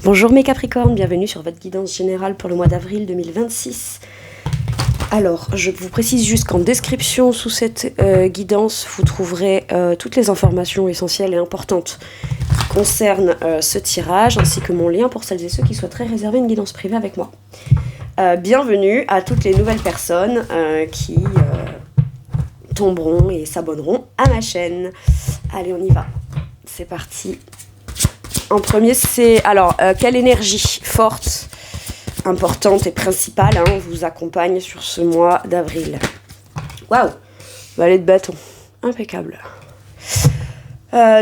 Bonjour mes Capricornes, bienvenue sur votre guidance générale pour le mois d'avril 2026. Alors, je vous précise juste qu'en description sous cette guidance, vous trouverez toutes les informations essentielles et importantes qui concernent ce tirage, ainsi que mon lien pour celles et ceux qui souhaiteraient réserver une guidance privée avec moi. Bienvenue à toutes les nouvelles personnes qui tomberont et s'abonneront à ma chaîne. Allez, on y va. C'est parti. En premier, c'est... Alors, quelle énergie forte, importante et principale vous accompagne sur ce mois d'avril? Waouh! Valet de bâton. Impeccable.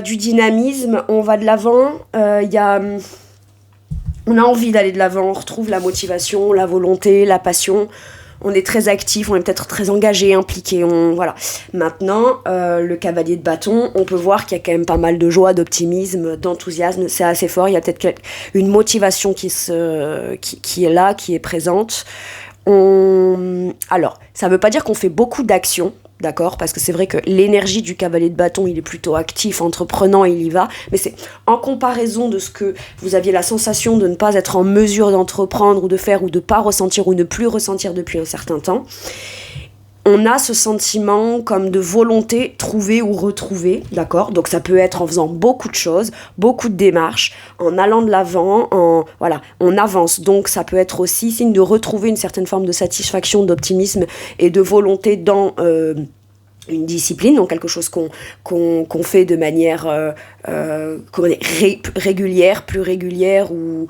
Du dynamisme, on va de l'avant. On a envie d'aller de l'avant, on retrouve la motivation, la volonté, la passion. On est très actif, on est peut-être très engagé, impliqué. Voilà. Maintenant, le cavalier de bâton, on peut voir qu'il y a quand même pas mal de joie, d'optimisme, d'enthousiasme. C'est assez fort. Il y a peut-être une motivation qui est là, qui est présente. Alors, ça ne veut pas dire qu'on fait beaucoup d'actions. D'accord, parce que c'est vrai que l'énergie du cavalier de bâton, il est plutôt actif, entreprenant, il y va. Mais c'est en comparaison de ce que vous aviez la sensation de ne pas être en mesure d'entreprendre ou de faire ou de ne pas ressentir ou ne plus ressentir depuis un certain temps. On a ce sentiment comme de volonté trouvée ou retrouvée, d'accord? Donc ça peut être en faisant beaucoup de choses, beaucoup de démarches, en allant de l'avant, on avance. Donc ça peut être aussi signe de retrouver une certaine forme de satisfaction, d'optimisme et de volonté dans une discipline, donc quelque chose qu'on fait de manière régulière, plus régulière, ou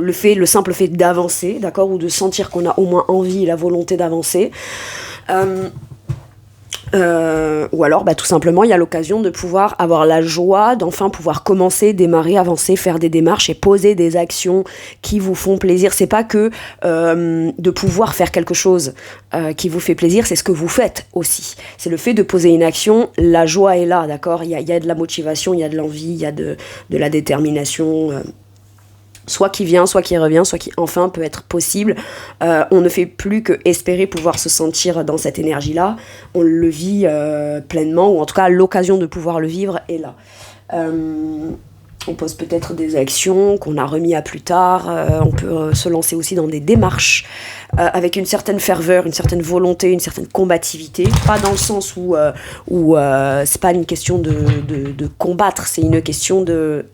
le simple fait d'avancer, d'accord, ou de sentir qu'on a au moins envie et la volonté d'avancer. Ou alors tout simplement il y a l'occasion de pouvoir avoir la joie d'enfin pouvoir commencer, démarrer, avancer, faire des démarches et poser des actions qui vous font plaisir. C'est pas que de pouvoir faire quelque chose qui vous fait plaisir, c'est ce que vous faites aussi. C'est le fait de poser une action, la joie est là, d'accord, il y a de la motivation, il y a de l'envie, il y a de la détermination, soit qui vient, soit qui revient, soit qui enfin peut être possible. On ne fait plus que espérer pouvoir se sentir dans cette énergie-là. On le vit pleinement, ou en tout cas l'occasion de pouvoir le vivre est là. On pose peut-être des actions qu'on a remis à plus tard. On peut se lancer aussi dans des démarches avec une certaine ferveur, une certaine volonté, une certaine combativité. Pas dans le sens où c'est pas une question de combattre, c'est une question de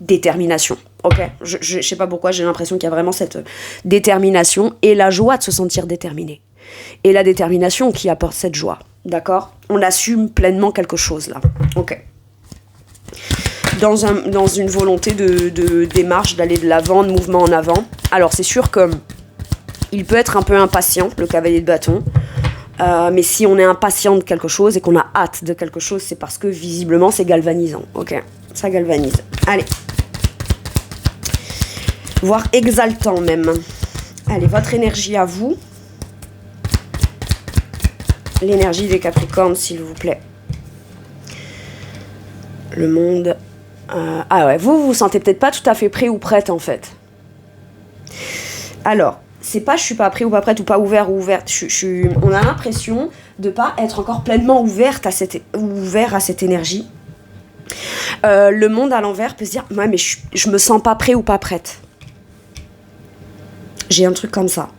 détermination. Ok, je sais pas pourquoi, j'ai l'impression qu'il y a vraiment cette détermination et la joie de se sentir déterminé. Et la détermination qui apporte cette joie, d'accord? On assume pleinement quelque chose là. Ok. Dans une volonté de démarche, d'aller de l'avant, de mouvement en avant. Alors c'est sûr que il peut être un peu impatient, le cavalier de bâton. Mais si on est impatient de quelque chose et qu'on a hâte de quelque chose, c'est parce que visiblement c'est galvanisant. Ok, ça galvanise. Allez. Voire exaltant même. Allez, votre énergie à vous. L'énergie des Capricornes, s'il vous plaît. Le monde. Ah ouais, vous sentez peut-être pas tout à fait prêt ou prête en fait. Alors, c'est pas je suis pas prêt ou pas prête ou pas ouvert ou ouverte. On a l'impression de pas être encore pleinement ouvert à cette énergie. Le monde à l'envers peut se dire ouais, mais je me sens pas prêt ou pas prête. J'ai un truc comme ça.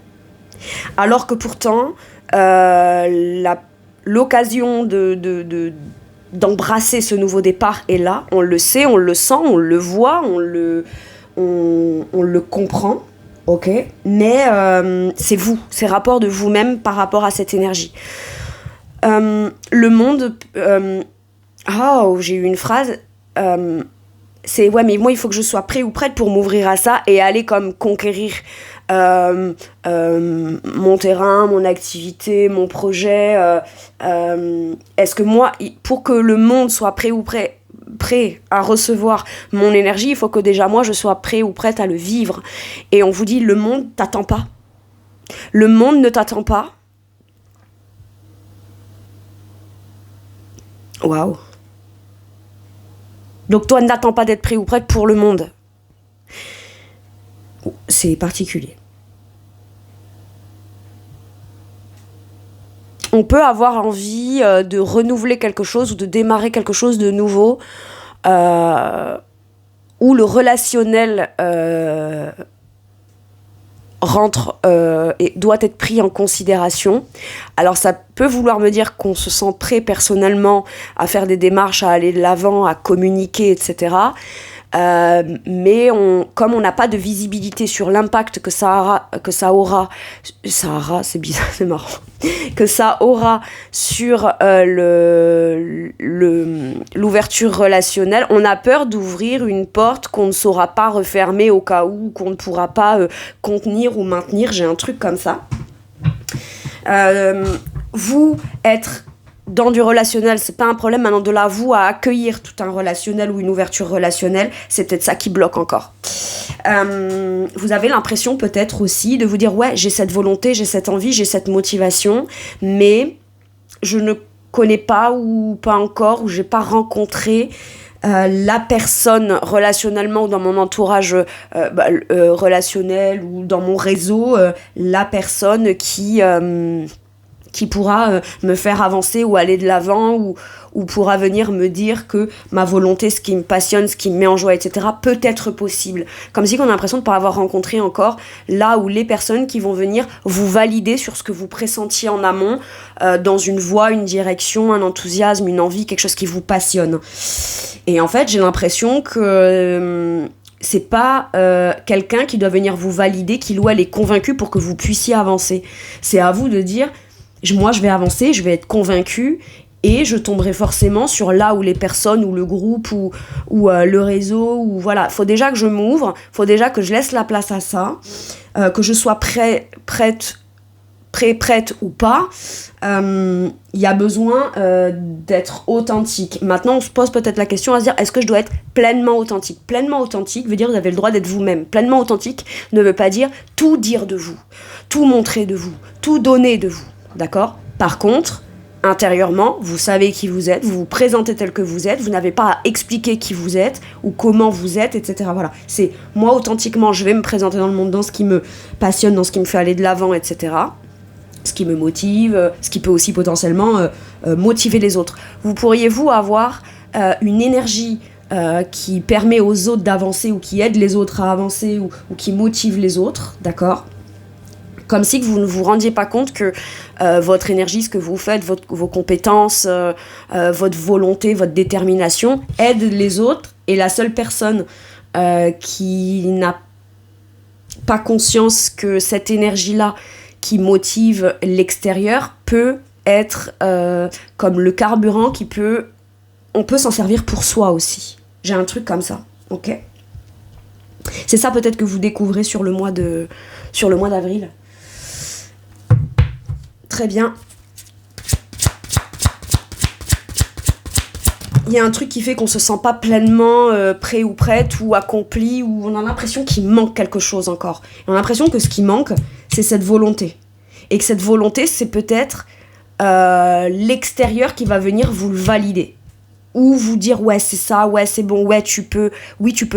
Alors que pourtant, l'occasion d'embrasser ce nouveau départ est là. On le sait, on le sent, on le voit, on le comprend. Ok, mais c'est vous, c'est rapport de vous-même par rapport à cette énergie. Le monde... j'ai eu une phrase... c'est ouais, mais moi il faut que je sois prêt ou prête pour m'ouvrir à ça et aller comme conquérir mon terrain, mon activité, mon projet. Est-ce que moi, pour que le monde soit prêt à recevoir mon énergie, il faut que déjà moi je sois prêt ou prête à le vivre. Et on vous dit, le monde t'attend pas. Le monde ne t'attend pas. Waouh. Donc toi, n'attends pas d'être prêt ou prête pour le monde. C'est particulier. On peut avoir envie de renouveler quelque chose ou de démarrer quelque chose de nouveau où le relationnel rentre et doit être pris en considération. Alors ça peut vouloir me dire qu'on se sent prêt personnellement à faire des démarches, à aller de l'avant, à communiquer, etc. Mais comme on n'a pas de visibilité sur l'impact que ça aura, c'est bizarre, c'est marrant, que ça aura sur l'ouverture relationnelle, on a peur d'ouvrir une porte qu'on ne saura pas refermer au cas où, qu'on ne pourra pas contenir ou maintenir. J'ai un truc comme ça. Vous, être dans du relationnel, c'est pas un problème. Maintenant, de là, vous, à accueillir tout un relationnel ou une ouverture relationnelle, c'est peut-être ça qui bloque encore. Vous avez l'impression peut-être aussi de vous dire, ouais, j'ai cette volonté, j'ai cette envie, j'ai cette motivation, mais je ne connais pas ou pas encore, ou j'ai pas rencontré la personne relationnellement ou dans mon entourage relationnel ou dans mon réseau, la personne qui pourra me faire avancer ou aller de l'avant ou pourra venir me dire que ma volonté, ce qui me passionne, ce qui me met en joie, etc., peut être possible. Comme si on a l'impression de ne pas avoir rencontré encore là où les personnes qui vont venir vous valider sur ce que vous pressentiez en amont, dans une voie, une direction, un enthousiasme, une envie, quelque chose qui vous passionne. Et en fait, j'ai l'impression que c'est pas quelqu'un qui doit venir vous valider, qu'il ou elle est convaincu pour que vous puissiez avancer. C'est à vous de dire, moi je vais avancer, je vais être convaincue et je tomberai forcément sur là où les personnes ou le groupe ou le réseau ou voilà, faut déjà que je m'ouvre, faut déjà que je laisse la place à ça, que je sois prête ou pas. Il y a besoin d'être authentique. Maintenant on se pose peut-être la question à se dire, est-ce que je dois être pleinement authentique? Pleinement authentique veut dire que vous avez le droit d'être vous-même. Pleinement authentique ne veut pas dire tout dire de vous, tout montrer de vous, tout donner de vous. D'accord ? Par contre, intérieurement, vous savez qui vous êtes, vous vous présentez tel que vous êtes, vous n'avez pas à expliquer qui vous êtes ou comment vous êtes, etc. Voilà. C'est moi, authentiquement, je vais me présenter dans le monde, dans ce qui me passionne, dans ce qui me fait aller de l'avant, etc. Ce qui me motive, ce qui peut aussi potentiellement motiver les autres. Vous pourriez, vous, avoir une énergie qui permet aux autres d'avancer ou qui aide les autres à avancer ou qui motive les autres, d'accord ? Comme si que vous ne vous rendiez pas compte que votre énergie, ce que vous faites, vos compétences, votre volonté, votre détermination aide les autres. Et la seule personne qui n'a pas conscience que cette énergie-là qui motive l'extérieur peut être comme le carburant on peut s'en servir pour soi aussi. J'ai un truc comme ça, ok ? C'est ça peut-être que vous découvrez sur le mois d'avril. Très bien. Il y a un truc qui fait qu'on se sent pas pleinement prêt ou prête ou accompli, ou on a l'impression qu'il manque quelque chose encore. On a l'impression que ce qui manque, c'est cette volonté. Et que cette volonté, c'est peut-être l'extérieur qui va venir vous le valider. Ou vous dire, ouais, c'est ça, ouais, c'est bon, ouais, tu peux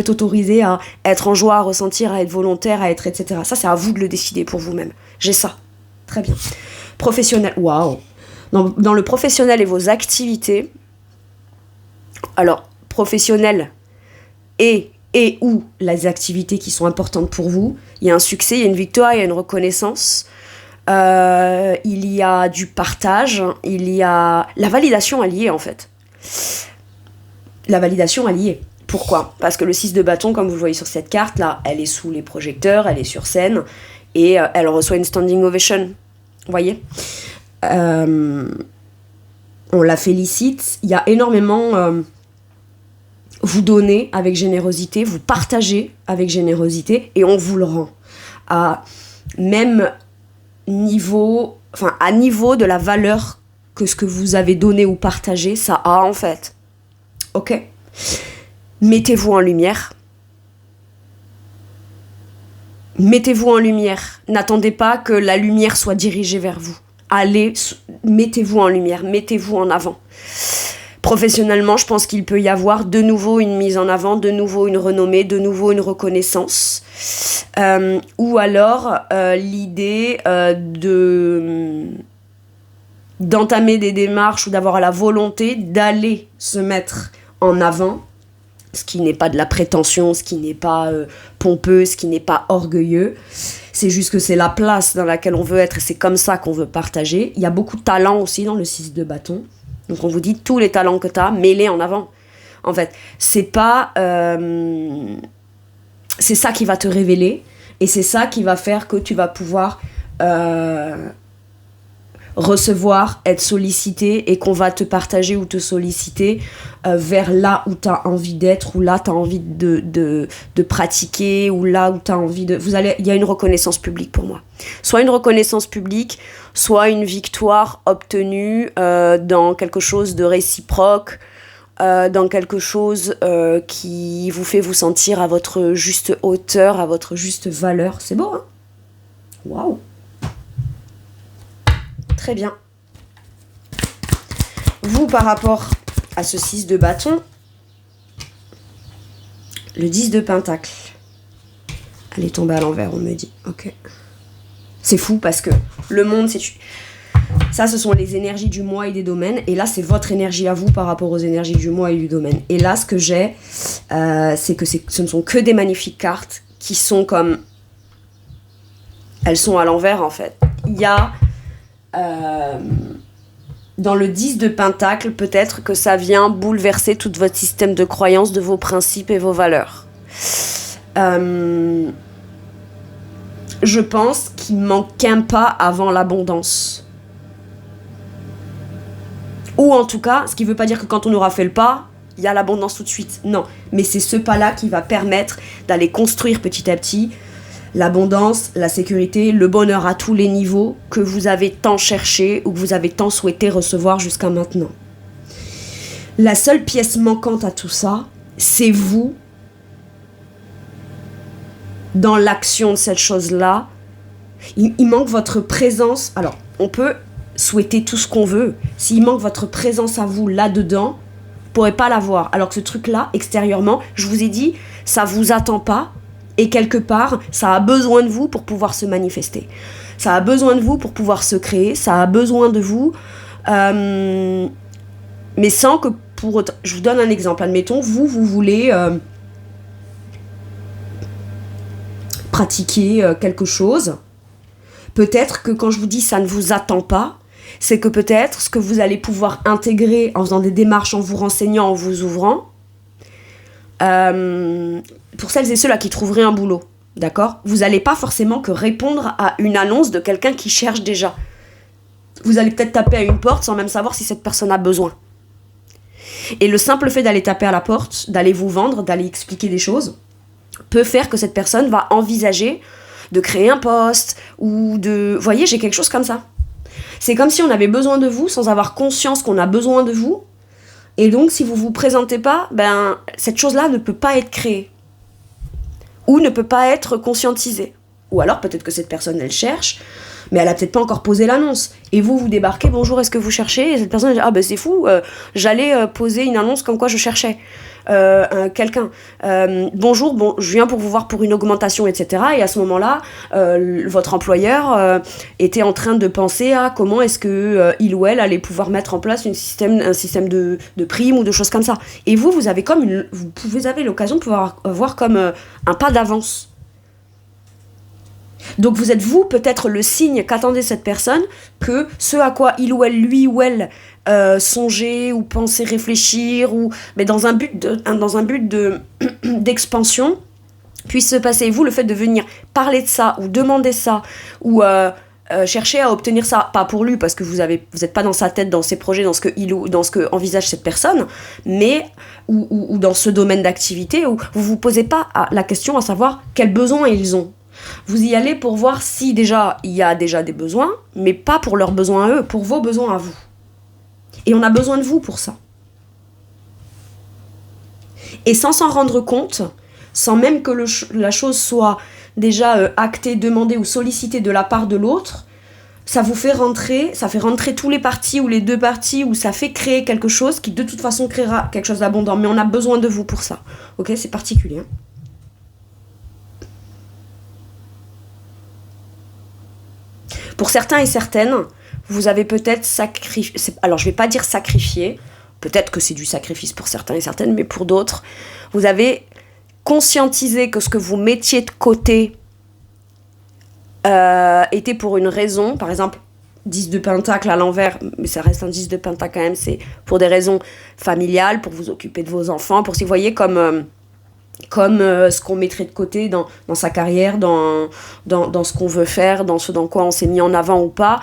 t'autoriser à être en joie, à ressentir, à être volontaire, à être, etc. Ça, c'est à vous de le décider pour vous-même. J'ai ça. Très bien. Professionnel, waouh. Dans le professionnel et vos activités, alors, professionnel et ou les activités qui sont importantes pour vous, il y a un succès, il y a une victoire, il y a une reconnaissance, il y a du partage, il y a la validation alliée en fait. La validation alliée. Pourquoi ? Parce que le 6 de bâton, comme vous le voyez sur cette carte là, elle est sous les projecteurs, elle est sur scène et elle reçoit une standing ovation. Vous voyez ? On la félicite, il y a énormément vous donnez avec générosité, vous partagez avec générosité et on vous le rend à même niveau, enfin à niveau de la valeur que ce que vous avez donné ou partagé, ça a en fait. Ok ? Mettez-vous en lumière. Mettez-vous en lumière. N'attendez pas que la lumière soit dirigée vers vous. Allez, mettez-vous en lumière, mettez-vous en avant. Professionnellement, je pense qu'il peut y avoir de nouveau une mise en avant, de nouveau une renommée, de nouveau une reconnaissance. Ou alors l'idée d'entamer des démarches ou d'avoir la volonté d'aller se mettre en avant ce qui n'est pas de la prétention, ce qui n'est pas pompeux, ce qui n'est pas orgueilleux. C'est juste que c'est la place dans laquelle on veut être et c'est comme ça qu'on veut partager. Il y a beaucoup de talent aussi dans le 6 de bâton. Donc on vous dit tous les talents que tu as, mets-les en avant. En fait, c'est pas... c'est ça qui va te révéler et c'est ça qui va faire que tu vas pouvoir recevoir, être sollicité et qu'on va te partager ou te solliciter vers là où tu as envie d'être ou là tu as envie de pratiquer ou là où tu as envie de... Il y a une reconnaissance publique pour moi. Soit une reconnaissance publique, soit une victoire obtenue dans quelque chose de réciproque, dans quelque chose qui vous fait vous sentir à votre juste hauteur, à votre juste valeur. C'est beau, hein? Waouh! Très bien. Vous, par rapport à ce 6 de bâton, le 10 de pentacle. Elle est tombée à l'envers, on me dit. Ok. C'est fou parce que le monde, c'est... Ça, ce sont les énergies du mois et des domaines. Et là, c'est votre énergie à vous par rapport aux énergies du mois et du domaine. Et là, ce que j'ai, c'est que ce ne sont que des magnifiques cartes qui sont comme... Elles sont à l'envers, en fait. Il y a... dans le 10 de pentacle, peut-être que ça vient bouleverser tout votre système de croyance, de vos principes et vos valeurs. Je pense qu'il manque un pas avant l'abondance. Ou en tout cas, ce qui ne veut pas dire que quand on aura fait le pas, il y a l'abondance tout de suite. Non, mais c'est ce pas-là qui va permettre d'aller construire petit à petit l'abondance, la sécurité, le bonheur à tous les niveaux que vous avez tant cherché ou que vous avez tant souhaité recevoir jusqu'à maintenant. La seule pièce manquante à tout ça, c'est vous dans l'action de cette chose-là. Il manque votre présence. Alors, on peut souhaiter tout ce qu'on veut. S'il manque votre présence à vous là-dedans, vous ne pourrez pas l'avoir. Alors que ce truc-là, extérieurement, je vous ai dit, ça ne vous attend pas. Et quelque part, ça a besoin de vous pour pouvoir se manifester. Ça a besoin de vous pour pouvoir se créer. Ça a besoin de vous. Mais sans que pour autant... Je vous donne un exemple. Admettons, vous voulez pratiquer quelque chose. Peut-être que quand je vous dis ça ne vous attend pas, c'est que peut-être ce que vous allez pouvoir intégrer en faisant des démarches, en vous renseignant, en vous ouvrant... pour celles et ceux-là qui trouveraient un boulot, d'accord ? Vous n'allez pas forcément que répondre à une annonce de quelqu'un qui cherche déjà. Vous allez peut-être taper à une porte sans même savoir si cette personne a besoin. Et le simple fait d'aller taper à la porte, d'aller vous vendre, d'aller expliquer des choses, peut faire que cette personne va envisager de créer un poste ou de... Vous voyez, j'ai quelque chose comme ça. C'est comme si on avait besoin de vous sans avoir conscience qu'on a besoin de vous. Et donc, si vous ne vous présentez pas, cette chose-là ne peut pas être créée. Ou ne peut pas être conscientisée. Ou alors, peut-être que cette personne, elle cherche, mais elle n'a peut-être pas encore posé l'annonce. Et vous débarquez, bonjour, est-ce que vous cherchez ? Et cette personne, elle dit, c'est fou, j'allais poser une annonce comme quoi je cherchais quelqu'un. Bonjour, je viens pour vous voir pour une augmentation, etc. Et à ce moment-là, votre employeur était en train de penser à comment est-ce que il ou elle allait pouvoir mettre en place un système de primes ou de choses comme ça. Et vous avez vous avez l'occasion de pouvoir avoir comme un pas d'avance. Donc vous êtes peut-être le signe qu'attendait cette personne, que ce à quoi il ou elle, lui ou elle songer ou penser, réfléchir, mais dans un but d'expansion puisse se passer. Vous, le fait de venir parler de ça ou demander ça ou chercher à obtenir ça, pas pour lui parce que vous êtes pas dans sa tête, dans ses projets, dans ce que envisage cette personne, mais ou dans ce domaine d'activité où vous vous posez pas la question à savoir quels besoins ils ont. Vous y allez pour voir si déjà il y a déjà des besoins, mais pas pour leurs besoins à eux, pour vos besoins à vous. Et on a besoin de vous pour ça. Et sans s'en rendre compte, sans même que la chose soit déjà actée, demandée ou sollicitée de la part de l'autre, ça fait rentrer tous les parties ou les deux parties, ou ça fait créer quelque chose qui de toute façon créera quelque chose d'abondant. Mais on a besoin de vous pour ça. Ok, c'est particulier. Pour certains et certaines, vous avez peut-être sacrifié... Alors, je ne vais pas dire sacrifié. peut-être que c'est du sacrifice pour certains et certaines, mais pour d'autres, vous avez conscientisé que ce que vous mettiez de côté était pour une raison. Par exemple, 10 de pentacle à l'envers, mais ça reste un 10 de pentacle quand même, c'est pour des raisons familiales, pour vous occuper de vos enfants, pour si vous voyez comme ce qu'on mettrait de côté dans sa carrière, dans ce qu'on veut faire, dans ce dans quoi on s'est mis en avant ou pas,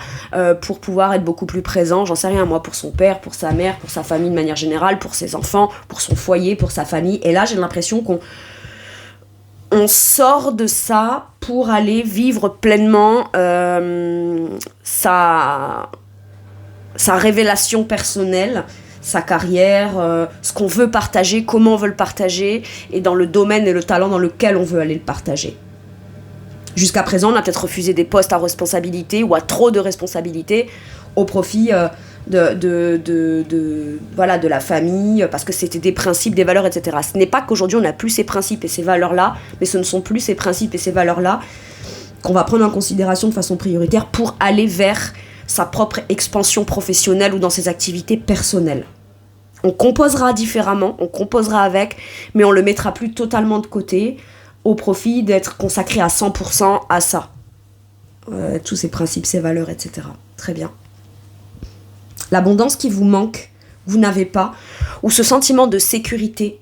pour pouvoir être beaucoup plus présent, j'en sais rien, moi, pour son père, pour sa mère, pour sa famille de manière générale, pour ses enfants, pour son foyer, pour sa famille. Et là, j'ai l'impression qu'on sort de ça pour aller vivre pleinement sa révélation personnelle, sa carrière, ce qu'on veut partager, comment on veut le partager, et dans le domaine et le talent dans lequel on veut aller le partager. Jusqu'à présent, on a peut-être refusé des postes à responsabilité ou à trop de responsabilités au profit de la famille, parce que c'était des principes, des valeurs, etc. Ce n'est pas qu'aujourd'hui on n'a plus ces principes et ces valeurs-là, mais ce ne sont plus ces principes et ces valeurs-là qu'on va prendre en considération de façon prioritaire pour aller vers sa propre expansion professionnelle ou dans ses activités personnelles. On composera différemment, on composera avec, mais on le mettra plus totalement de côté au profit d'être consacré à 100% à ça. Tous ces principes, ces valeurs, etc. Très bien. L'abondance qui vous manque, vous n'avez pas, ou ce sentiment de sécurité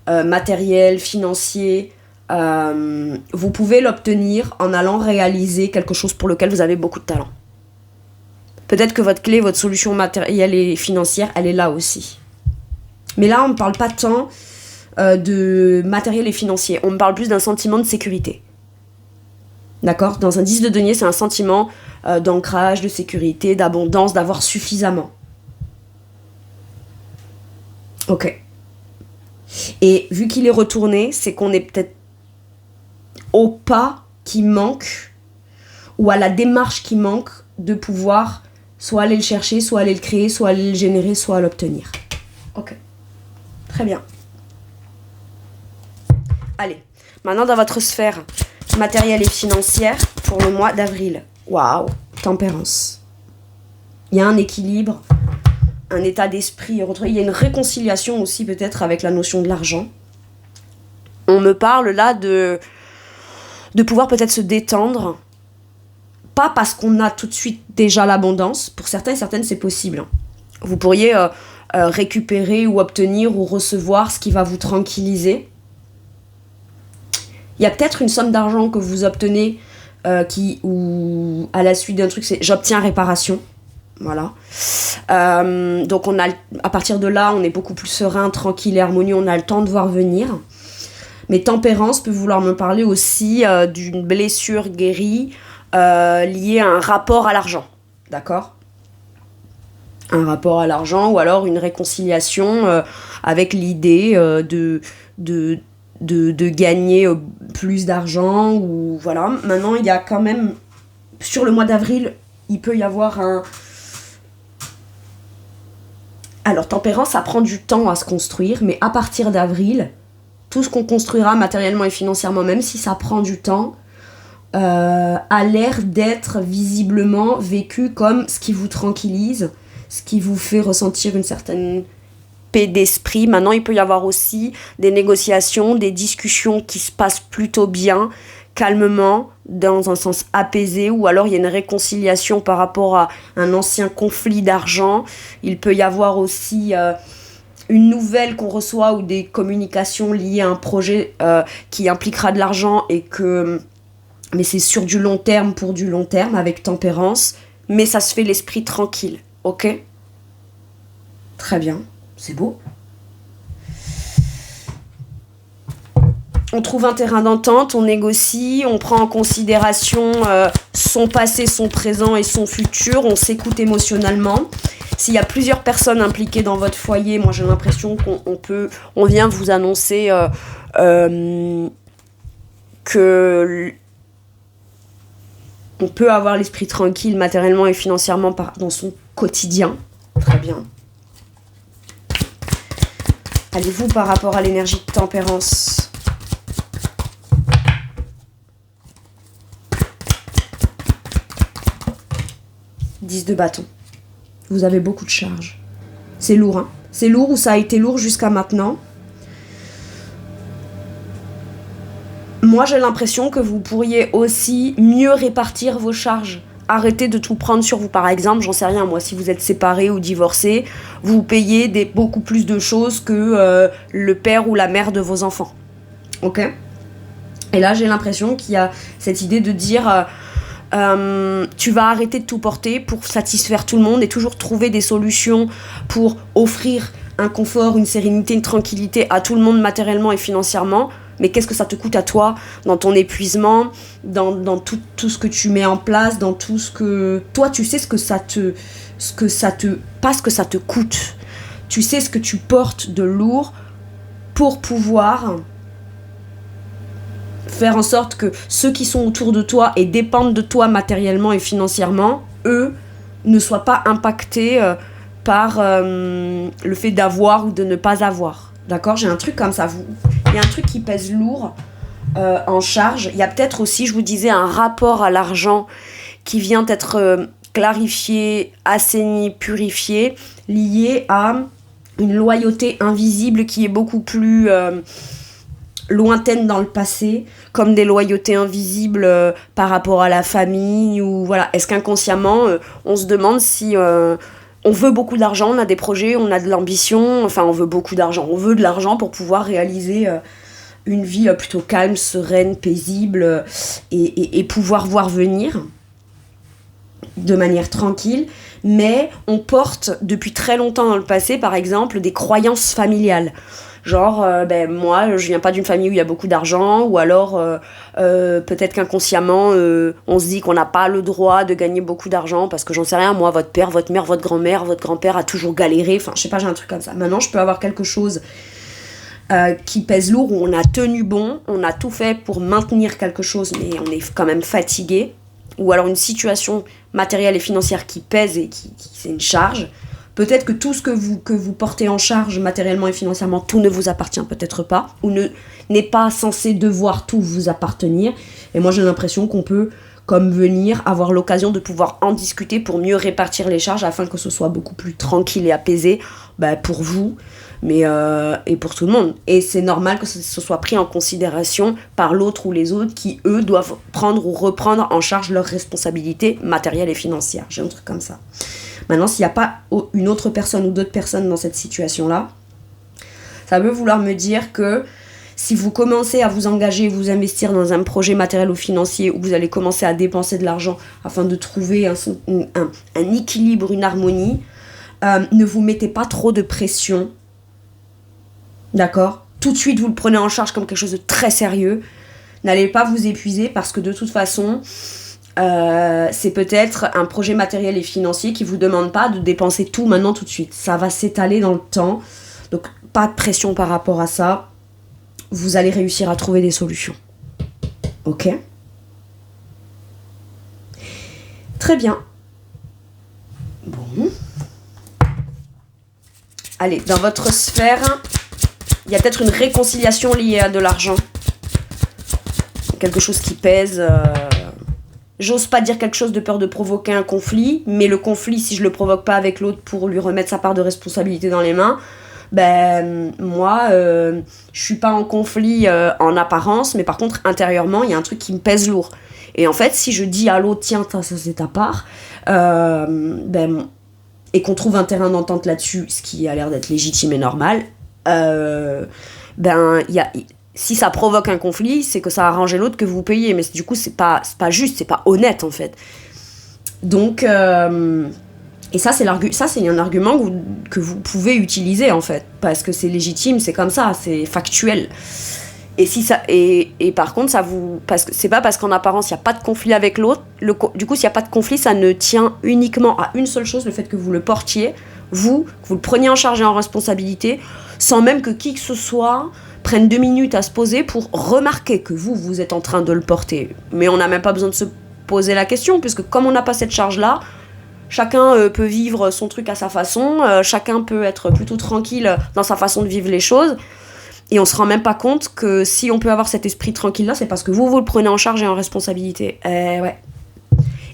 matériel, financier, vous pouvez l'obtenir en allant réaliser quelque chose pour lequel vous avez beaucoup de talent. Peut-être que votre clé, votre solution matérielle et financière, elle est là aussi. Mais là, on ne parle pas tant de matériel et financier. On me parle plus d'un sentiment de sécurité. D'accord ? Dans un 10 de denier, c'est un sentiment d'ancrage, de sécurité, d'abondance, d'avoir suffisamment. Ok. Et vu qu'il est retourné, c'est qu'on est peut-être au pas qui manque, ou à la démarche qui manque de pouvoir soit aller le chercher, soit aller le créer, soit aller le générer, soit l'obtenir. Ok. Très bien. Allez, maintenant dans votre sphère matérielle et financière pour le mois d'avril. Waouh, tempérance. Il y a un équilibre, un état d'esprit. Il y a une réconciliation aussi peut-être avec la notion de l'argent. On me parle là de pouvoir peut-être se détendre. Pas parce qu'on a tout de suite déjà l'abondance. Pour certains et certaines, c'est possible. Vous pourriez récupérer ou obtenir ou recevoir ce qui va vous tranquilliser. Il y a peut-être une somme d'argent que vous obtenez ou à la suite d'un truc, c'est j'obtiens réparation. Voilà. Donc à partir de là, on est beaucoup plus serein, tranquille et harmonieux. On a le temps de voir venir. Mais tempérance peut vouloir me parler aussi d'une blessure guérie liée à un rapport à l'argent. D'accord ? Un rapport à l'argent ou alors une réconciliation avec l'idée de gagner plus d'argent ou voilà. Maintenant, il y a quand même sur le mois d'avril, il peut y avoir alors tempérance, ça prend du temps à se construire, mais à partir d'avril, tout ce qu'on construira matériellement et financièrement, même si ça prend du temps, a l'air d'être visiblement vécu comme ce qui vous tranquillise, ce qui vous fait ressentir une certaine paix d'esprit. Maintenant, il peut y avoir aussi des négociations, des discussions qui se passent plutôt bien, calmement, dans un sens apaisé, ou alors il y a une réconciliation par rapport à un ancien conflit d'argent. Il peut y avoir aussi une nouvelle qu'on reçoit ou des communications liées à un projet qui impliquera de l'argent mais c'est sur du long terme, pour du long terme, avec tempérance, mais ça se fait l'esprit tranquille, ok ? Très bien, c'est beau. On trouve un terrain d'entente, on négocie, on prend en considération son passé, son présent et son futur, on s'écoute émotionnellement. S'il y a plusieurs personnes impliquées dans votre foyer, moi j'ai l'impression on vient vous annoncer que on peut avoir l'esprit tranquille matériellement et financièrement dans son quotidien. Très bien. Allez-vous par rapport à l'énergie de tempérance ? « 10 de bâton. Vous avez beaucoup de charge. C'est lourd, hein ? C'est lourd ou ça a été lourd jusqu'à maintenant. Moi, j'ai l'impression que vous pourriez aussi mieux répartir vos charges. Arrêtez de tout prendre sur vous. Par exemple, j'en sais rien, moi, si vous êtes séparés ou divorcés, vous payez beaucoup plus de choses que le père ou la mère de vos enfants. Ok ? Et là, j'ai l'impression qu'il y a cette idée de dire tu vas arrêter de tout porter pour satisfaire tout le monde et toujours trouver des solutions pour offrir un confort, une sérénité, une tranquillité à tout le monde matériellement et financièrement. Mais qu'est-ce que ça te coûte à toi, dans ton épuisement, dans tout ce que tu mets en place, dans tout ce que... Toi, tu sais pas ce que ça te coûte. Tu sais ce que tu portes de lourd pour pouvoir faire en sorte que ceux qui sont autour de toi et dépendent de toi matériellement et financièrement, eux, ne soient pas impactés par le fait d'avoir ou de ne pas avoir. D'accord ? J'ai un truc comme ça. Il y a un truc qui pèse lourd en charge. Il y a peut-être aussi, je vous disais, un rapport à l'argent qui vient d'être clarifié, assaini, purifié, lié à une loyauté invisible qui est beaucoup plus lointaine dans le passé, comme des loyautés invisibles par rapport à la famille. Ou voilà. Est-ce qu'inconsciemment, on se demande si... on veut beaucoup d'argent, on a des projets, on a de l'ambition, enfin on veut beaucoup d'argent. On veut de l'argent pour pouvoir réaliser une vie plutôt calme, sereine, paisible et pouvoir voir venir de manière tranquille. Mais on porte depuis très longtemps dans le passé, par exemple, des croyances familiales. Genre, moi, je viens pas d'une famille où il y a beaucoup d'argent, ou alors peut-être qu'inconsciemment, on se dit qu'on n'a pas le droit de gagner beaucoup d'argent, parce que j'en sais rien, moi, votre père, votre mère, votre grand-mère, votre grand-père a toujours galéré, enfin, je sais pas, j'ai un truc comme ça. Maintenant, je peux avoir quelque chose qui pèse lourd, où on a tenu bon, on a tout fait pour maintenir quelque chose, mais on est quand même fatigué, ou alors une situation matérielle et financière qui pèse et qui c'est une charge. Peut-être que tout ce que vous portez en charge matériellement et financièrement, tout ne vous appartient peut-être pas, ou n'est pas censé devoir tout vous appartenir. Et moi, j'ai l'impression qu'on peut, comme venir, avoir l'occasion de pouvoir en discuter pour mieux répartir les charges, afin que ce soit beaucoup plus tranquille et apaisé pour vous, et pour tout le monde. Et c'est normal que ce soit pris en considération par l'autre ou les autres qui, eux, doivent prendre ou reprendre en charge leurs responsabilités matérielles et financières. J'ai un truc comme ça. Maintenant, s'il n'y a pas une autre personne ou d'autres personnes dans cette situation-là, ça veut vouloir me dire que si vous commencez à vous engager, vous investir dans un projet matériel ou financier, où vous allez commencer à dépenser de l'argent afin de trouver un équilibre, une harmonie, ne vous mettez pas trop de pression. D'accord ? Tout de suite, vous le prenez en charge comme quelque chose de très sérieux. N'allez pas vous épuiser, parce que de toute façon... c'est peut-être un projet matériel et financier qui vous demande pas de dépenser tout maintenant tout de suite. Ça va s'étaler dans le temps, donc pas de pression par rapport à ça. Vous allez réussir à trouver des solutions. Ok ? Très bien. Bon. Allez, dans votre sphère, il y a peut-être une réconciliation liée à de l'argent. Quelque chose qui pèse... J'ose pas dire quelque chose de peur de provoquer un conflit, mais le conflit, si je le provoque pas avec l'autre pour lui remettre sa part de responsabilité dans les mains, moi, je suis pas en conflit en apparence, mais par contre, intérieurement, il y a un truc qui me pèse lourd. Et en fait, si je dis à l'autre, tiens, ça c'est ta part, et qu'on trouve un terrain d'entente là-dessus, ce qui a l'air d'être légitime et normal, si ça provoque un conflit, c'est que ça a arrangé l'autre que vous payez. Mais du coup, c'est pas juste, c'est pas honnête, en fait. Donc, et ça, c'est un argument que vous pouvez utiliser, en fait. Parce que c'est légitime, c'est comme ça, c'est factuel. Et par contre, parce que c'est pas parce qu'en apparence, il n'y a pas de conflit avec l'autre. Du coup, s'il n'y a pas de conflit, ça ne tient uniquement à une seule chose, le fait que vous le portiez, que vous le preniez en charge et en responsabilité, sans même que qui que ce soit... prennent 2 minutes à se poser pour remarquer que vous êtes en train de le porter. Mais on n'a même pas besoin de se poser la question, puisque comme on n'a pas cette charge-là, chacun peut vivre son truc à sa façon, chacun peut être plutôt tranquille dans sa façon de vivre les choses, et on se rend même pas compte que si on peut avoir cet esprit tranquille-là, c'est parce que vous le prenez en charge et en responsabilité. Ouais.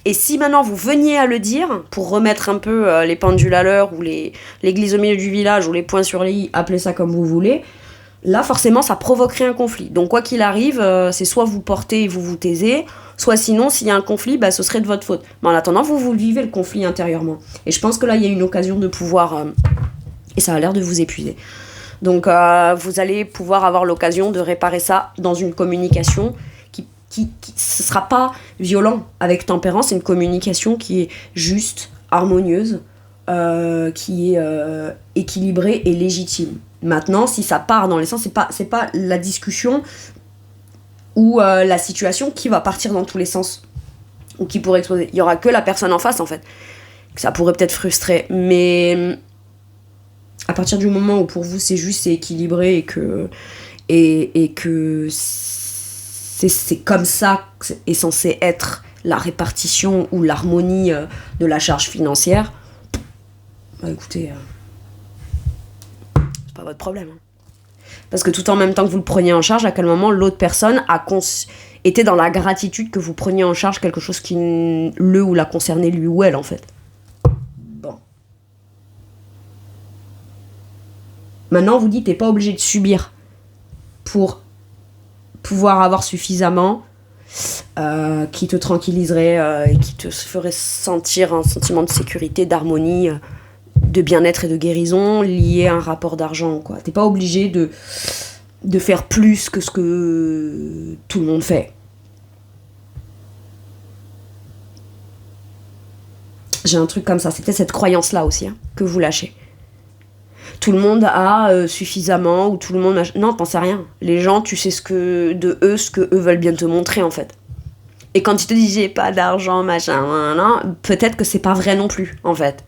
Et si maintenant vous veniez à le dire, pour remettre un peu les pendules à l'heure, ou l'église au milieu du village, ou les points sur les i, appelez ça comme vous voulez, là forcément ça provoquerait un conflit. Donc quoi qu'il arrive, c'est soit vous portez et vous vous taisez, soit sinon s'il y a un conflit, bah, ce serait de votre faute. Mais en attendant, vous le vivez le conflit intérieurement. Et je pense que là il y a une occasion de pouvoir... et ça a l'air de vous épuiser. Donc vous allez pouvoir avoir l'occasion de réparer ça dans une communication qui ce sera pas violent avec tempérance, c'est une communication qui est juste, harmonieuse, qui est équilibrée et légitime. Maintenant, si ça part dans les sens, c'est pas la discussion ou la situation qui va partir dans tous les sens ou qui pourrait exploser. Il y aura que la personne en face en fait. Ça pourrait peut-être frustrer, mais à partir du moment où pour vous c'est juste, c'est équilibré et que c'est comme ça est censé être la répartition ou l'harmonie de la charge financière, bah écoutez, c'est pas votre problème. Parce que tout en même temps que vous le preniez en charge, à quel moment l'autre personne était dans la gratitude que vous preniez en charge quelque chose qui le ou la concernait lui ou elle en fait. Bon. Maintenant vous dites, t'es pas obligé de subir pour pouvoir avoir suffisamment qui te tranquilliserait et qui te ferait sentir un sentiment de sécurité, d'harmonie, de bien-être et de guérison lié à un rapport d'argent, quoi. T'es pas obligé de faire plus que ce que tout le monde fait. J'ai un truc comme ça, c'est peut-être cette croyance-là aussi que vous lâchez. Tout le monde a suffisamment, ou tout le monde a... Non, t'en sais rien. Les gens, tu sais ce que eux veulent bien te montrer, en fait. Et quand ils te disent j'ai pas d'argent, machin, peut-être que c'est pas vrai non plus, en fait.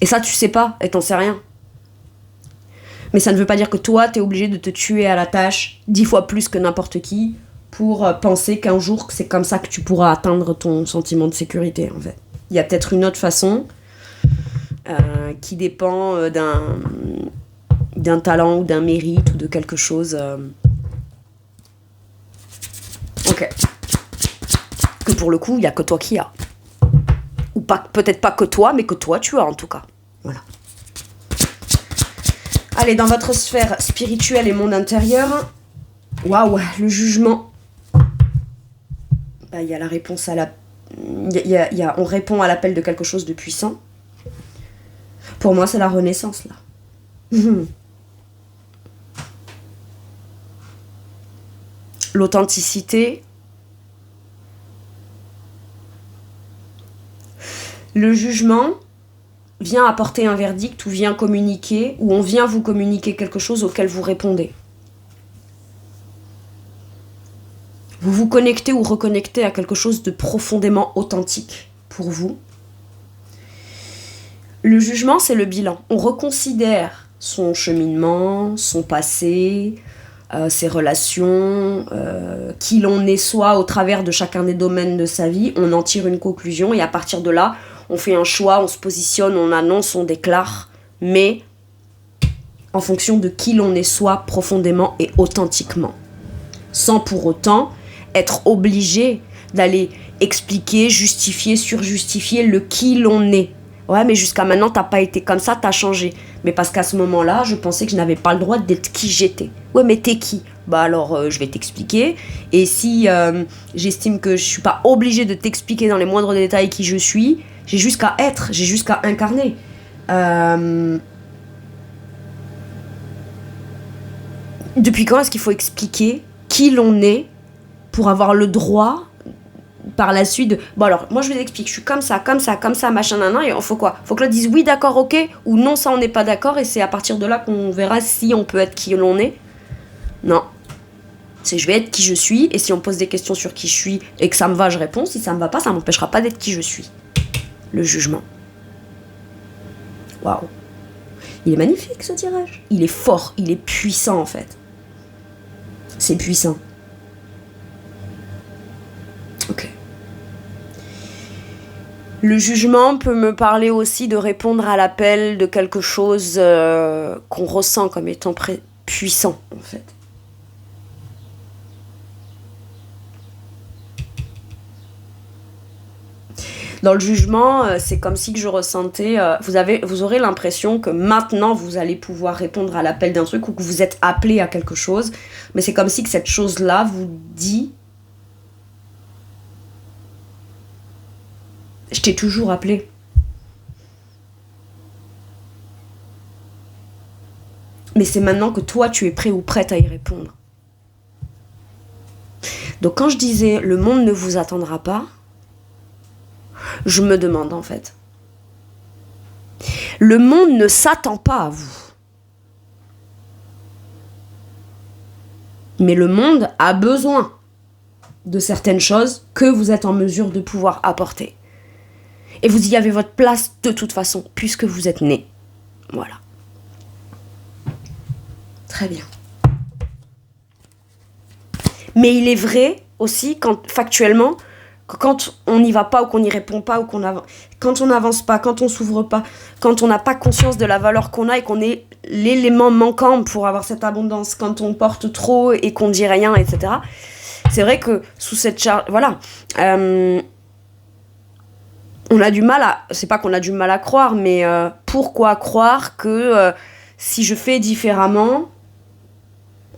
Et ça, tu sais pas, et t'en sais rien. Mais ça ne veut pas dire que toi, t'es obligé de te tuer à la tâche 10 fois plus que n'importe qui pour penser qu'un jour, c'est comme ça que tu pourras atteindre ton sentiment de sécurité, en fait. Il y a peut-être une autre façon... qui dépend d'un talent ou d'un mérite ou de quelque chose ok, que pour le coup il n'y a que toi qui as, ou pas, peut-être pas que toi, mais que toi tu as en tout cas. Voilà. Allez, dans votre sphère spirituelle et monde intérieur, waouh, le jugement, bah, y a la réponse à la on répond à l'appel de quelque chose de puissant. Pour moi, c'est la renaissance, là. L'authenticité. Le jugement vient apporter un verdict ou vient communiquer, ou on vient vous communiquer quelque chose auquel vous répondez. Vous vous connectez ou reconnectez à quelque chose de profondément authentique pour vous. Le jugement, c'est le bilan. On reconsidère son cheminement, son passé, ses relations, qui l'on est soi au travers de chacun des domaines de sa vie. On en tire une conclusion et à partir de là, on fait un choix, on se positionne, on annonce, on déclare, mais en fonction de qui l'on est soi profondément et authentiquement. Sans pour autant être obligé d'aller expliquer, justifier, surjustifier le qui l'on est. Ouais, mais jusqu'à maintenant, t'as pas été comme ça, t'as changé. Mais parce qu'à ce moment-là, je pensais que je n'avais pas le droit d'être qui j'étais. Ouais, mais t'es qui ? Bah alors, je vais t'expliquer. Et si j'estime que je suis pas obligée de t'expliquer dans les moindres détails qui je suis, j'ai juste qu'à être, j'ai juste qu'à incarner. Depuis quand est-ce qu'il faut expliquer qui l'on est pour avoir le droit par la suite de... Bon alors, moi je vous explique, je suis comme ça, machin, et il faut quoi ? Faut que l'autre dise oui, d'accord, ok, ou non, ça on n'est pas d'accord, et c'est à partir de là qu'on verra si on peut être qui l'on est. Non. C'est je vais être qui je suis, et si on me pose des questions sur qui je suis, et que ça me va, je réponds, si ça me va pas, ça m'empêchera pas d'être qui je suis. Le jugement. Waouh. Il est magnifique ce tirage. Il est fort, il est puissant en fait. C'est puissant. Ok. Le jugement peut me parler aussi de répondre à l'appel de quelque chose qu'on ressent comme étant puissant, en fait. Dans le jugement, c'est comme si que je ressentais... vous aurez l'impression que maintenant, vous allez pouvoir répondre à l'appel d'un truc ou que vous êtes appelé à quelque chose. Mais c'est comme si que cette chose-là vous dit... Je t'ai toujours appelé. Mais c'est maintenant que toi, tu es prêt ou prête à y répondre. Donc quand je disais « le monde ne vous attendra pas », je me demande en fait. Le monde ne s'attend pas à vous. Mais le monde a besoin de certaines choses que vous êtes en mesure de pouvoir apporter. Et vous y avez votre place de toute façon, puisque vous êtes né. Voilà. Très bien. Mais il est vrai aussi, factuellement, que quand on n'y va pas ou qu'on n'y répond pas, ou quand on n'avance pas, quand on s'ouvre pas, quand on n'a pas conscience de la valeur qu'on a et qu'on est l'élément manquant pour avoir cette abondance, quand on porte trop et qu'on dit rien, etc. C'est vrai que sous cette charge... Voilà. On a du mal à... C'est pas qu'on a du mal à croire, mais pourquoi croire que si je fais différemment...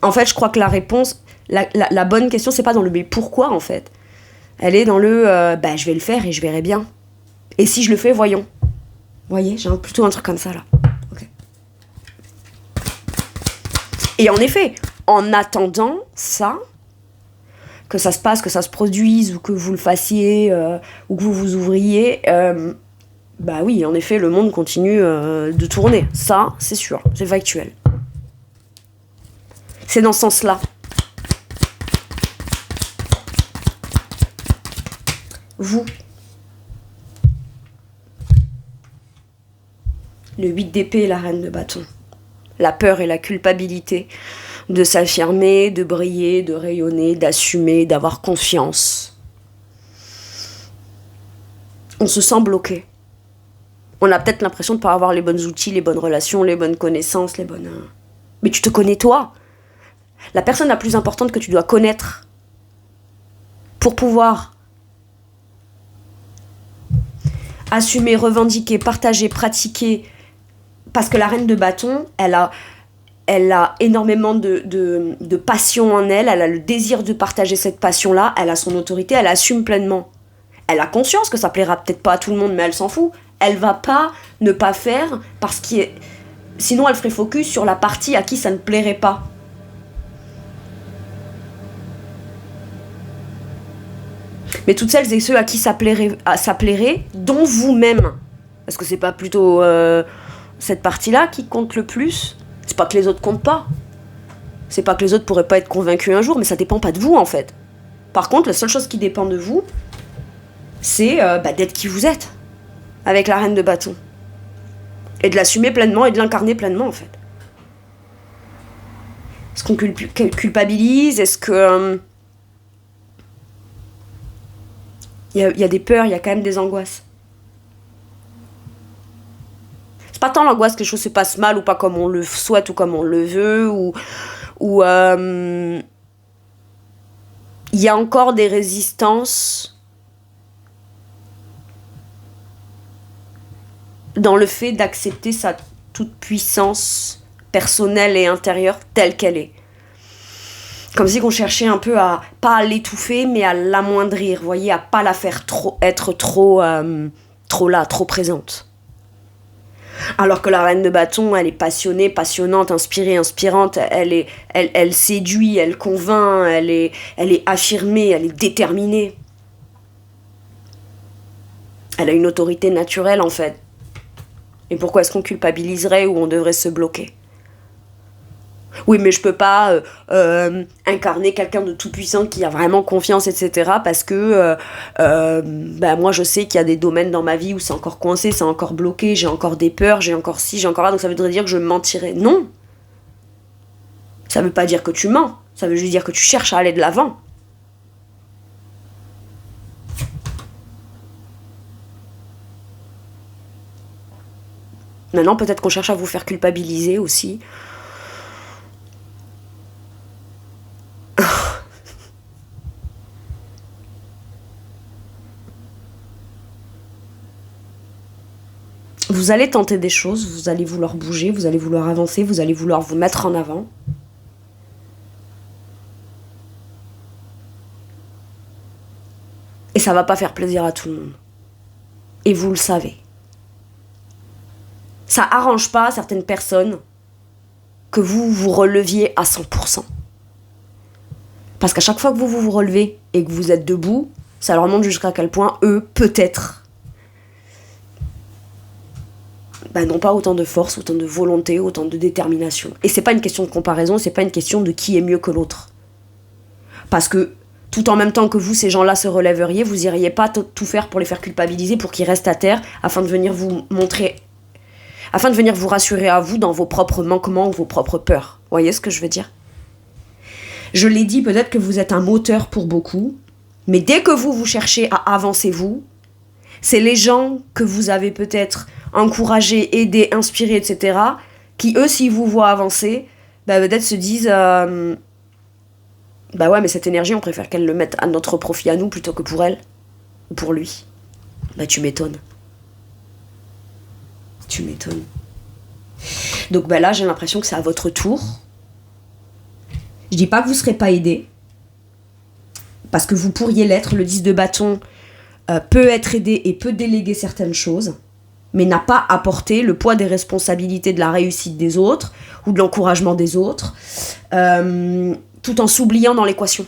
En fait, je crois que la réponse... La bonne question, c'est pas dans le « mais pourquoi » en fait. Elle est dans le je vais le faire et je verrai bien. Et si je le fais, voyons. Vous voyez, j'ai plutôt un truc comme ça là. Okay. Et en effet, en attendant ça, que ça se passe, que ça se produise, ou que vous le fassiez, ou que vous vous ouvriez, oui, en effet, le monde continue de tourner. Ça, c'est sûr, c'est factuel. C'est dans ce sens-là. Vous. Le 8 d'épée et la reine de bâton. La peur et la culpabilité de s'affirmer, de briller, de rayonner, d'assumer, d'avoir confiance. On se sent bloqué. On a peut-être l'impression de ne pas avoir les bons outils, les bonnes relations, les bonnes connaissances, les bonnes... Mais tu te connais toi. La personne la plus importante que tu dois connaître pour pouvoir assumer, revendiquer, partager, pratiquer, parce que la reine de bâton, elle a énormément de passion en elle, elle a le désir de partager cette passion-là, elle a son autorité, elle assume pleinement. Elle a conscience que ça plaira peut-être pas à tout le monde, mais elle s'en fout. Elle va pas ne pas faire parce qu'il est... Sinon, elle ferait focus sur la partie à qui ça ne plairait pas. Mais toutes celles et ceux à qui ça plairait, dont vous-même, parce que c'est pas plutôt cette partie-là qui compte le plus. C'est pas que les autres comptent pas. C'est pas que les autres pourraient pas être convaincus un jour, mais ça dépend pas de vous en fait. Par contre, la seule chose qui dépend de vous, c'est d'être qui vous êtes, avec la reine de bâton. Et de l'assumer pleinement et de l'incarner pleinement en fait. Est-ce qu'on culpabilise ? Est-ce que... Il y a des peurs, il y a quand même des angoisses. C'est pas tant l'angoisse que les choses se passent mal ou pas comme on le souhaite ou comme on le veut, ou il y a encore des résistances dans le fait d'accepter sa toute-puissance personnelle et intérieure telle qu'elle est. Comme si on cherchait un peu à, pas à l'étouffer, mais à l'amoindrir, vous voyez, à pas la faire être trop là, trop présente. Alors que la reine de bâton, elle est passionnée, passionnante, inspirée, inspirante, elle séduit, elle convainc, elle est affirmée, elle est déterminée. Elle a une autorité naturelle en fait. Et pourquoi est-ce qu'on culpabiliserait ou on devrait se bloquer ? Oui, mais je peux pas incarner quelqu'un de tout puissant qui a vraiment confiance, etc. Parce que moi, je sais qu'il y a des domaines dans ma vie où c'est encore coincé, c'est encore bloqué, j'ai encore des peurs, j'ai encore ci, j'ai encore là. Donc ça voudrait dire que je mentirais. Non. Ça veut pas dire que tu mens. Ça veut juste dire que tu cherches à aller de l'avant. Maintenant, peut-être qu'on cherche à vous faire culpabiliser aussi. Vous allez tenter des choses, vous allez vouloir bouger, vous allez vouloir avancer, vous allez vouloir vous mettre en avant. Et ça va pas faire plaisir à tout le monde. Et vous le savez. Ça arrange pas certaines personnes que vous vous releviez à 100%. Parce qu'à chaque fois que vous vous relevez et que vous êtes debout, ça leur montre jusqu'à quel point eux, peut-être, n'ont pas autant de force, autant de volonté, autant de détermination. Et c'est pas une question de comparaison, c'est pas une question de qui est mieux que l'autre. Parce que tout en même temps que vous, ces gens-là, se relèveriez, vous iriez pas tout faire pour les faire culpabiliser, pour qu'ils restent à terre, afin de venir vous montrer, afin de venir vous rassurer à vous dans vos propres manquements ou vos propres peurs. Vous voyez ce que je veux dire ? Je l'ai dit, peut-être que vous êtes un moteur pour beaucoup, mais dès que vous cherchez à avancer vous, c'est les gens que vous avez peut-être encouragés, aidés, inspirés, etc., qui eux, s'ils vous voient avancer, peut-être se disent ouais, mais cette énergie, on préfère qu'elle le mette à notre profit à nous plutôt que pour elle ou pour lui. Tu m'étonnes. Tu m'étonnes. Donc là, j'ai l'impression que c'est à votre tour. Je dis pas que vous serez pas aidé, parce que vous pourriez l'être. Le 10 de bâton peut être aidé et peut déléguer certaines choses, mais n'a pas apporté le poids des responsabilités de la réussite des autres ou de l'encouragement des autres, tout en s'oubliant dans l'équation.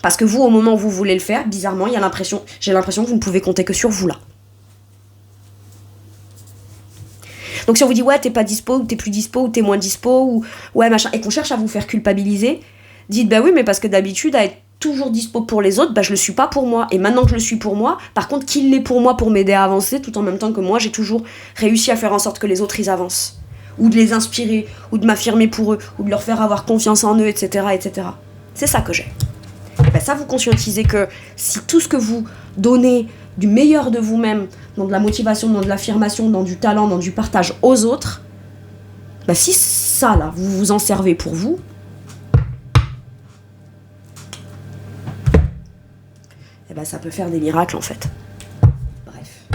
Parce que vous, au moment où vous voulez le faire, bizarrement, j'ai l'impression que vous ne pouvez compter que sur vous là. Donc si on vous dit ouais, t'es pas dispo, ou t'es plus dispo, ou t'es moins dispo, ou ouais machin, et qu'on cherche à vous faire culpabiliser, dites oui, mais parce que d'habitude à être toujours dispo pour les autres, je le suis pas pour moi. Et maintenant que je le suis pour moi, par contre qu'il l'est pour moi pour m'aider à avancer, tout en même temps que moi j'ai toujours réussi à faire en sorte que les autres ils avancent. Ou de les inspirer, ou de m'affirmer pour eux, ou de leur faire avoir confiance en eux, etc. etc. C'est ça que j'ai. Ça, vous conscientisez que si tout ce que vous donnez du meilleur de vous-même, dans de la motivation, dans de l'affirmation, dans du talent, dans du partage aux autres, si ça là, vous vous en servez pour vous, ça peut faire des miracles en fait. Bref,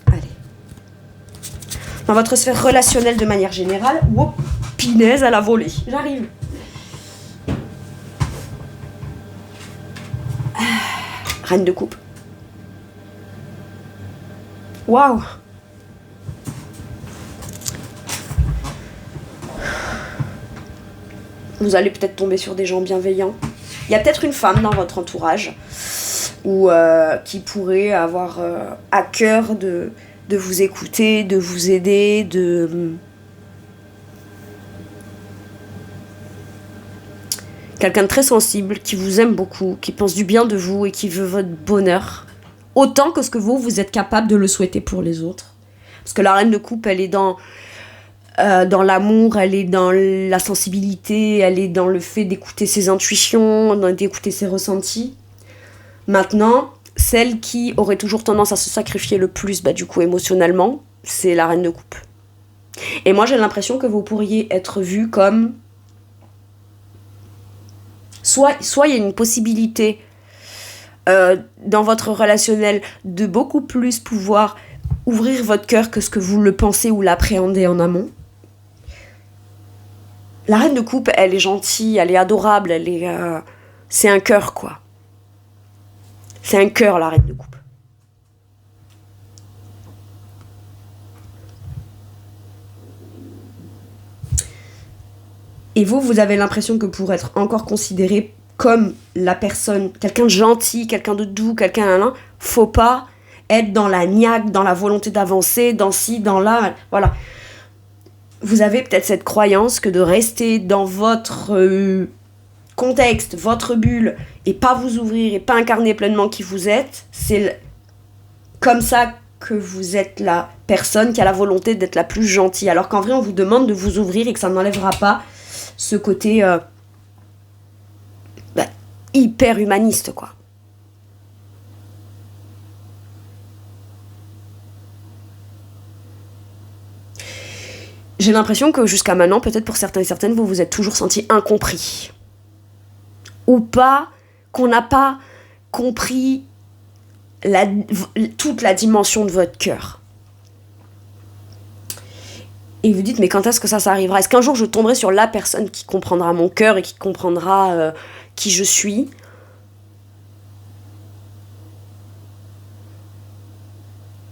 allez. Dans votre sphère relationnelle de manière générale, pinaise à la volée. J'arrive. Reine de coupe. Waouh. Vous allez peut-être tomber sur des gens bienveillants. Il y a peut-être une femme dans votre entourage ou qui pourrait avoir à cœur de vous écouter, de vous aider, quelqu'un de très sensible, qui vous aime beaucoup, qui pense du bien de vous et qui veut votre bonheur, autant que ce que vous êtes capable de le souhaiter pour les autres. Parce que la reine de coupe, elle est dans l'amour, elle est dans la sensibilité, elle est dans le fait d'écouter ses intuitions, d'écouter ses ressentis. Maintenant, celle qui aurait toujours tendance à se sacrifier le plus, du coup émotionnellement, c'est la reine de coupe. Et moi, j'ai l'impression que vous pourriez être vue comme... Soit il y a une possibilité dans votre relationnel de beaucoup plus pouvoir ouvrir votre cœur que ce que vous le pensez ou l'appréhendez en amont. La reine de coupe, elle est gentille, elle est adorable, c'est un cœur, quoi. C'est un cœur, la reine de coupe. Et vous avez l'impression que pour être encore considéré comme la personne, quelqu'un de gentil, quelqu'un de doux, quelqu'un faut pas être dans la niaque, dans la volonté d'avancer, dans ci, dans là, voilà. Vous avez peut-être cette croyance que de rester dans votre contexte, votre bulle, et pas vous ouvrir, et pas incarner pleinement qui vous êtes, c'est comme ça que vous êtes la personne qui a la volonté d'être la plus gentille, alors qu'en vrai on vous demande de vous ouvrir et que ça n'enlèvera pas ce côté hyper humaniste, quoi. J'ai l'impression que jusqu'à maintenant, peut-être pour certains et certaines, vous vous êtes toujours senti incompris. Ou pas, qu'on n'a pas compris toute la dimension de votre cœur. Et vous dites, mais quand est-ce que ça arrivera? Est-ce qu'un jour je tomberai sur la personne qui comprendra mon cœur et qui comprendra qui je suis?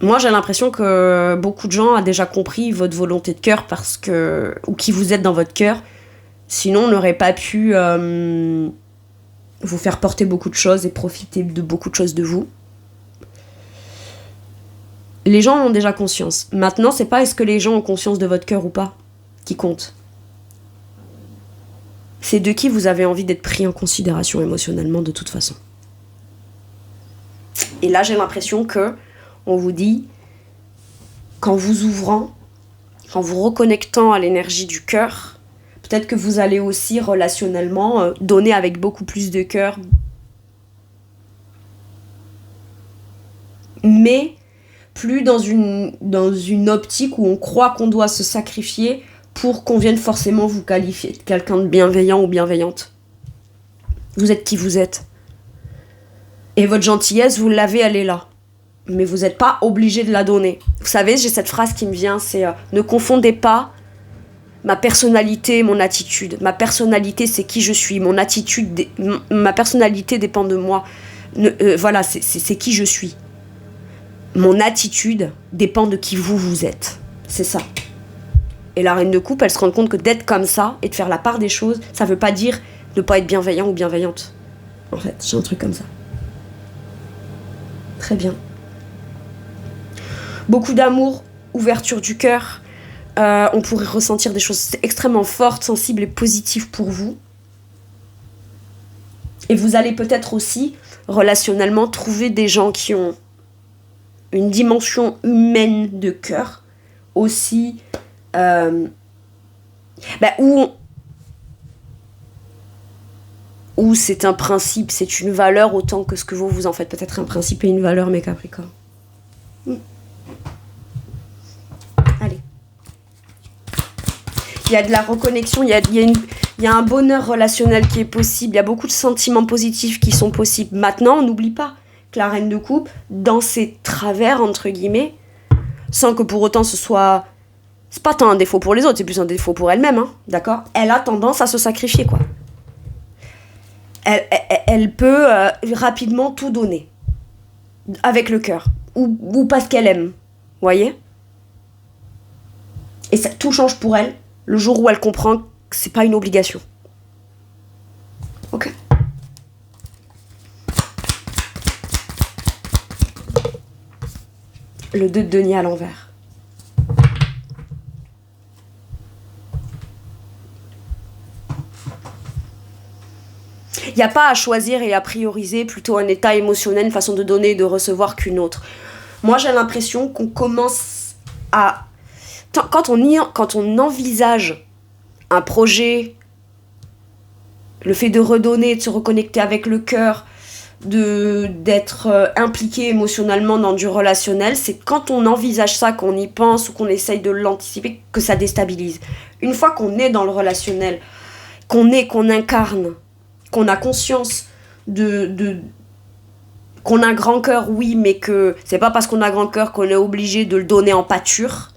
Moi, j'ai l'impression que beaucoup de gens ont déjà compris votre volonté de cœur ou qui vous êtes dans votre cœur. Sinon, on n'aurait pas pu vous faire porter beaucoup de choses et profiter de beaucoup de choses de vous. Les gens en ont déjà conscience. Maintenant, c'est pas est-ce que les gens ont conscience de votre cœur ou pas qui compte. C'est de qui vous avez envie d'être pris en considération émotionnellement de toute façon. Et là, j'ai l'impression que on vous dit, qu'en vous ouvrant, en vous reconnectant à l'énergie du cœur, peut-être que vous allez aussi relationnellement donner avec beaucoup plus de cœur. Mais plus dans une optique où on croit qu'on doit se sacrifier pour qu'on vienne forcément vous qualifier de quelqu'un de bienveillant ou bienveillante. Vous êtes qui vous êtes. Et votre gentillesse, vous l'avez, elle est là. Mais vous n'êtes pas obligé de la donner. Vous savez, j'ai cette phrase qui me vient, c'est ne confondez pas ma personnalité et mon attitude. Ma personnalité, c'est qui je suis. Mon attitude, ma personnalité dépend de moi. Voilà, c'est qui je suis. Mon attitude dépend de qui vous êtes. C'est ça. Et la reine de coupe, elle se rend compte que d'être comme ça et de faire la part des choses, ça veut pas dire ne pas être bienveillant ou bienveillante. En fait, j'ai un truc comme ça. Très bien. Beaucoup d'amour, ouverture du cœur. On pourrait ressentir des choses extrêmement fortes, sensibles et positives pour vous. Et vous allez peut-être aussi, relationnellement, trouver des gens qui ont une dimension humaine de cœur aussi, où c'est un principe, c'est une valeur autant que ce que vous en faites peut-être un principe et une valeur, mes Capricornes. Allez. Il y a de la reconnexion, il y a un bonheur relationnel qui est possible, il y a beaucoup de sentiments positifs qui sont possibles. Maintenant, on n'oublie pas que la reine de coupe, dans ses travers, entre guillemets, sans que pour autant ce soit... C'est pas tant un défaut pour les autres, c'est plus un défaut pour elle-même, hein, d'accord ? Elle a tendance à se sacrifier, quoi. Elle peut rapidement tout donner, avec le cœur, ou parce qu'elle aime, voyez ? Et ça, tout change pour elle le jour où elle comprend que c'est pas une obligation. Ok. Le 2 de denier à l'envers. Il n'y a pas à choisir et à prioriser plutôt un état émotionnel, une façon de donner et de recevoir qu'une autre. Moi, j'ai l'impression qu'on commence à... Quand on envisage un projet, le fait de redonner, de se reconnecter avec le cœur, d'être impliqué émotionnellement dans du relationnel, c'est quand on envisage ça, qu'on y pense ou qu'on essaye de l'anticiper, que ça déstabilise. Une fois qu'on est dans le relationnel, qu'on incarne, qu'on a conscience qu'on a un grand cœur, oui, mais que c'est pas parce qu'on a un grand cœur qu'on est obligé de le donner en pâture,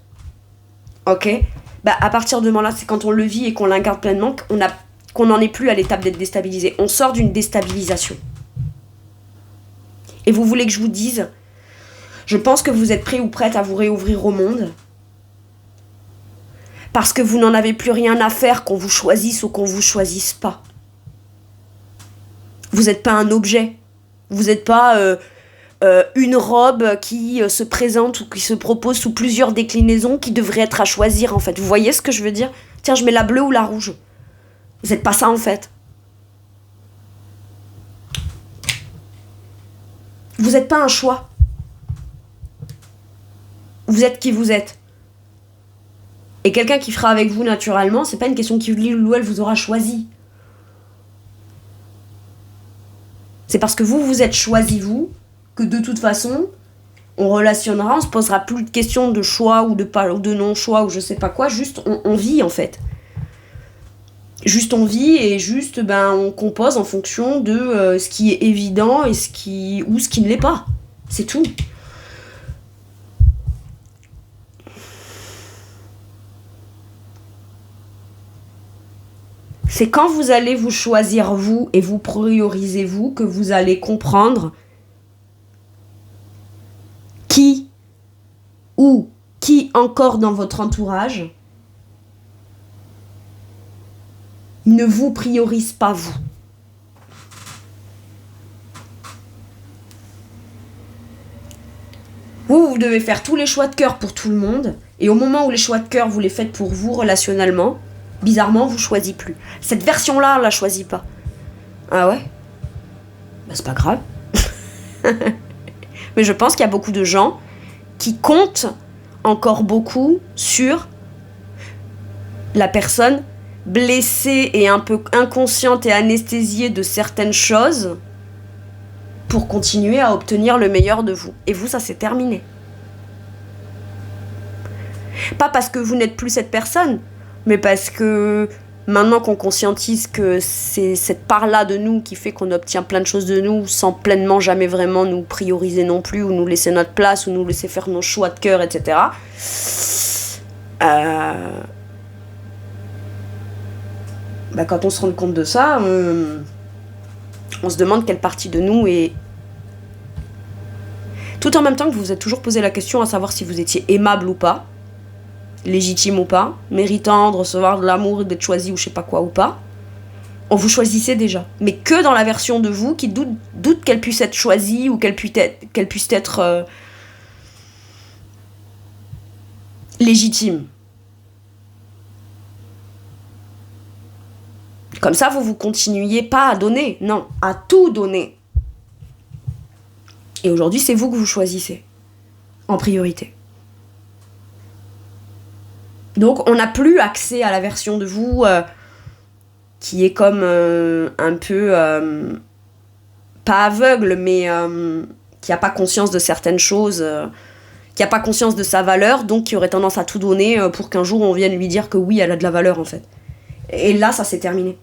ok ? À partir de ce moment-là, c'est quand on le vit et qu'on l'incarne pleinement qu'on n'en est plus à l'étape d'être déstabilisé. On sort d'une déstabilisation. Et vous voulez que je vous dise, je pense que vous êtes prêt ou prête à vous réouvrir au monde parce que vous n'en avez plus rien à faire qu'on vous choisisse ou qu'on vous choisisse pas. Vous n'êtes pas un objet. Vous n'êtes pas une robe qui se présente ou qui se propose sous plusieurs déclinaisons qui devraient être à choisir en fait. Vous voyez ce que je veux dire ? Tiens, je mets la bleue ou la rouge. Vous n'êtes pas ça en fait. Vous n'êtes pas un choix. Vous êtes qui vous êtes. Et quelqu'un qui fera avec vous naturellement, c'est pas une question qui lui ou elle vous aura choisi. C'est parce que vous êtes choisi vous, que de toute façon, on relationnera, on se posera plus de questions de choix ou de non-choix ou je sais pas quoi, juste on vit en fait. Juste on vit et juste on compose en fonction de ce qui est évident et ce qui ne l'est pas. C'est tout. C'est quand vous allez vous choisir vous et vous prioriser vous que vous allez comprendre qui ou qui encore dans votre entourage ne vous priorise pas vous. Vous devez faire tous les choix de cœur pour tout le monde, et au moment où les choix de cœur vous les faites pour vous relationnellement, bizarrement vous choisissez plus. Cette version-là, on la choisit pas. Ah ouais ? Bah c'est pas grave. Mais je pense qu'il y a beaucoup de gens qui comptent encore beaucoup sur la personne blessée et un peu inconsciente et anesthésiée de certaines choses pour continuer à obtenir le meilleur de vous. Et vous, ça c'est terminé. Pas parce que vous n'êtes plus cette personne, mais parce que maintenant qu'on conscientise que c'est cette part-là de nous qui fait qu'on obtient plein de choses de nous sans pleinement jamais vraiment nous prioriser non plus, ou nous laisser notre place, ou nous laisser faire nos choix de cœur, etc. Quand on se rend compte de ça, on se demande quelle partie de nous est... Tout en même temps que vous vous êtes toujours posé la question à savoir si vous étiez aimable ou pas, légitime ou pas, méritant de recevoir de l'amour et d'être choisi ou je sais pas quoi ou pas, on vous choisissait déjà. Mais que dans la version de vous qui doute qu'elle puisse être choisie ou qu'elle puisse être légitime. Comme ça, vous continuiez pas à donner, non, à tout donner. Et aujourd'hui, c'est vous que vous choisissez, en priorité. Donc, on n'a plus accès à la version de vous qui est comme un peu, pas aveugle, mais qui n'a pas conscience de certaines choses, qui n'a pas conscience de sa valeur, donc qui aurait tendance à tout donner pour qu'un jour on vienne lui dire que oui, elle a de la valeur en fait. Et là, ça s'est terminé.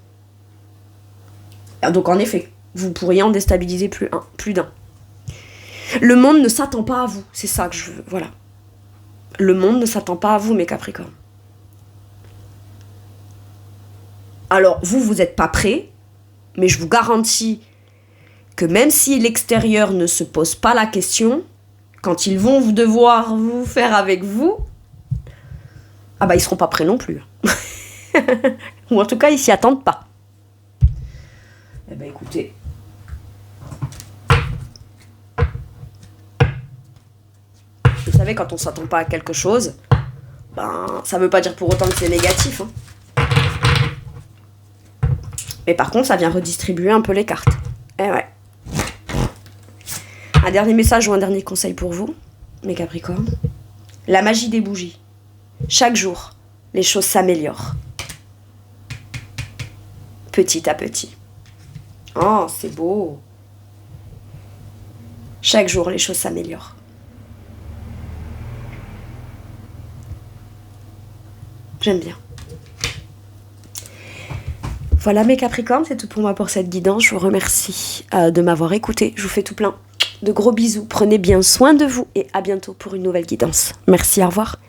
Donc en effet, vous pourriez en déstabiliser plus d'un. Le monde ne s'attend pas à vous, c'est ça que je veux, voilà. Le monde ne s'attend pas à vous, mes Capricornes. Alors, vous n'êtes pas prêts, mais je vous garantis que même si l'extérieur ne se pose pas la question, quand ils vont devoir vous faire avec vous, ils seront pas prêts non plus. Ou en tout cas, ils s'y attendent pas. Eh ben écoutez. Vous savez, quand on s'attend pas à quelque chose, ça veut pas dire pour autant que c'est négatif. Mais par contre, ça vient redistribuer un peu les cartes. Eh ouais. Un dernier message ou un dernier conseil pour vous, mes Capricornes. La magie des bougies. Chaque jour, les choses s'améliorent. Petit à petit. Oh, c'est beau. Chaque jour, les choses s'améliorent. J'aime bien. Voilà mes Capricornes, c'est tout pour moi pour cette guidance. Je vous remercie de m'avoir écouté. Je vous fais tout plein de gros bisous. Prenez bien soin de vous et à bientôt pour une nouvelle guidance. Merci, au revoir.